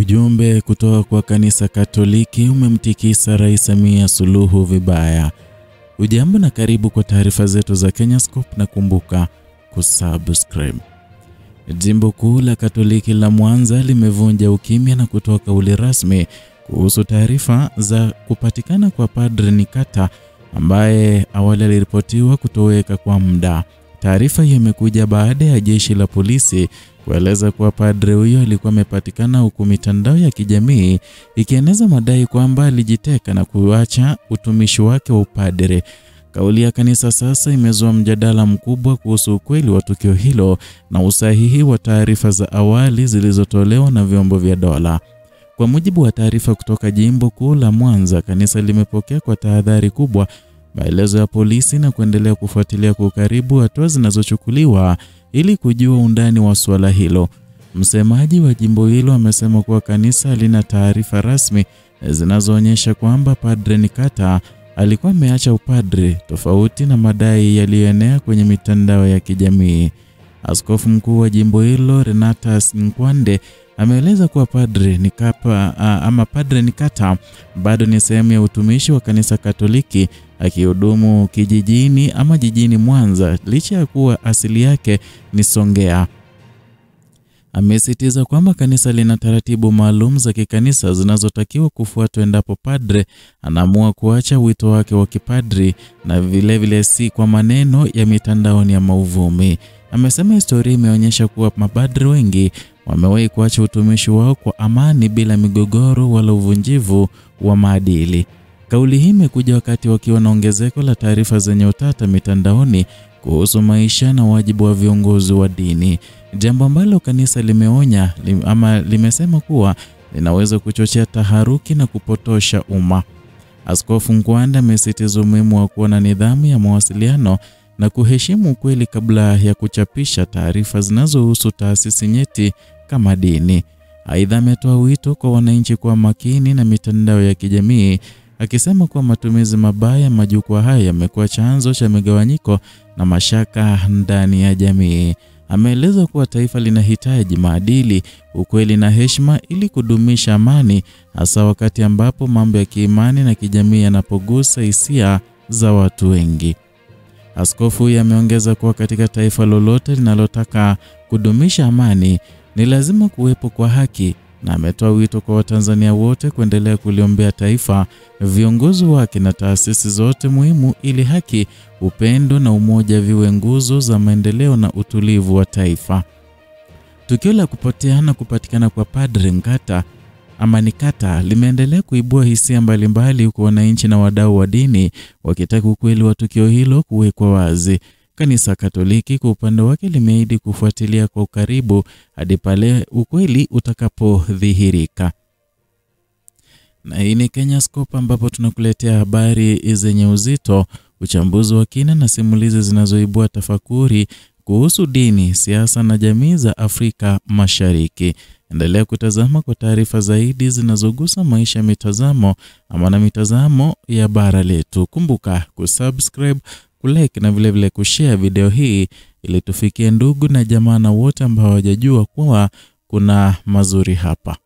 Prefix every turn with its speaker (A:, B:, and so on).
A: Ujumbe kutoka kwa kanisa Katoliki umemtikisa Rais Samia Suluhu vibaya. Ujambo na karibu kwa taarifa zetu za Kenyascope na kumbuka kusubscribe. Jimbo kuu la Katoliki la Mwanza limevunja ukimya na kutoa kauli rasmi kuhusu taarifa za kupatikana kwa Padre Nikata ambaye awali aliripotiwa kutoweka kwa muda. Taarifa hiyo imekuja baada ya jeshi la polisi kueleza kuwa padre huyo alikuwa amepatikana huku mitandao ya kijamii ikieneza madai kwamba alijiteka na kuacha utumishi wake wa upadre. Kauli ya kanisa sasa imezua mjadala mkubwa kuhusu ukweli wa tukio hilo na usahihi wa taarifa za awali zilizotolewa na vyombo vya dola. Kwa mujibu wa taarifa kutoka Jimbo Kuu la Mwanza, kanisa limepokea kwa tahadhari kubwa maelezo ya polisi na kuendelea kufuatilia kwa karibu hatua zinazochukuliwa ili kujua undani wa suala hilo. Msemaji wa jimbo hilo amesema kuwa kanisa lina taarifa rasmi zinazoonyesha kwamba Padre Nikata alikuwa ameacha upadre, tofauti na madai yaliyoenea kwenye mitandao ya kijamii. Askofu mkuu wa jimbo hilo Renatus Nkwande ameeleza kuwa Padre Nikata bado ni sehemu ya utumishi wa kanisa Katoliki, akihudumu jijini Mwanza licha ya kuwa asili yake ni Songea. Amesisitiza kwamba kanisa lina taratibu maalum za kikanisa zinazotakiwa kufuatwa endapo padre anaamua kuacha wito wake wa kipadri, na vile si kwa maneno ya mitandaoni ya mauvumi. Amesema historia imeonyesha kuwa mapadre wengi wamewahi kuacha utumishi wao kwa amani bila migogoro wala uvunjivu wa maadili. Kauli hii imekuja wakati wakiwa na ongezeko la taarifa zenye utata mitandaoni kuhusu maisha na wajibu wa viongozi wa dini, jambo ambalo kanisa limeonya limesema kuwa linaweza kuchochea taharuki na kupotosha umma. Askofu Nkwande amesisitiza umuhimu wa kuwa na nidhamu ya mawasiliano na kuheshimu ukweli kabla ya kuchapisha taarifa zinazohusu taasisi nyeti kama dini. Aidha, ametoa wito kwa wananchi kuwa makini na mitandao ya kijamii, akisema kuwa matumizi mabaya ya majukwaa haya yamekuwa chanzo cha migawanyiko na mashaka ndani ya jamii. Ameeleza kuwa taifa linahitaji maadili, ukweli na heshima ili kudumisha amani, hasa wakati ambapo mambo ya kiimani na kijamii yanapogusa hisia za watu wengi. Askofu huyu ameongeza kuwa katika taifa lolote linalotaka kudumisha amani ni lazima kuwepo kwa haki, na ametoa wito kwa Watanzania wote kuendelea kuliombea taifa, viongozi wake na taasisi zote muhimu ili haki, upendo na umoja viwe nguzo za maendeleo na utulivu wa taifa. Tukio la kupotea na kupatikana kwa Padre Nikata limeendelea kuibua hisia mbalimbali, huku wananchi na wadau wa dini wakitaka ukweli wa tukio hilo kuwekwa wazi. Kanisa Katoliki kwa upande wake limeahidi kufuatilia kwa ukaribu hadi pale ukweli utakapodhihirika. Na hii ni Kenyascope, ambapo tunakuletea habari zenye uzito, uchambuzi wa kina na simulizi zinazoibua tafakuri kuhusu dini, siasa na jamii za Afrika Mashariki. Endelea kutazama kwa taarifa zaidi zinazogusa maisha, mitazamo ya bara letu. Kumbuka kusubscribe, kulike na vile kushare video hii ili tufikie ndugu na jamaa na wote ambao hawajajua kuwa kuna mazuri hapa.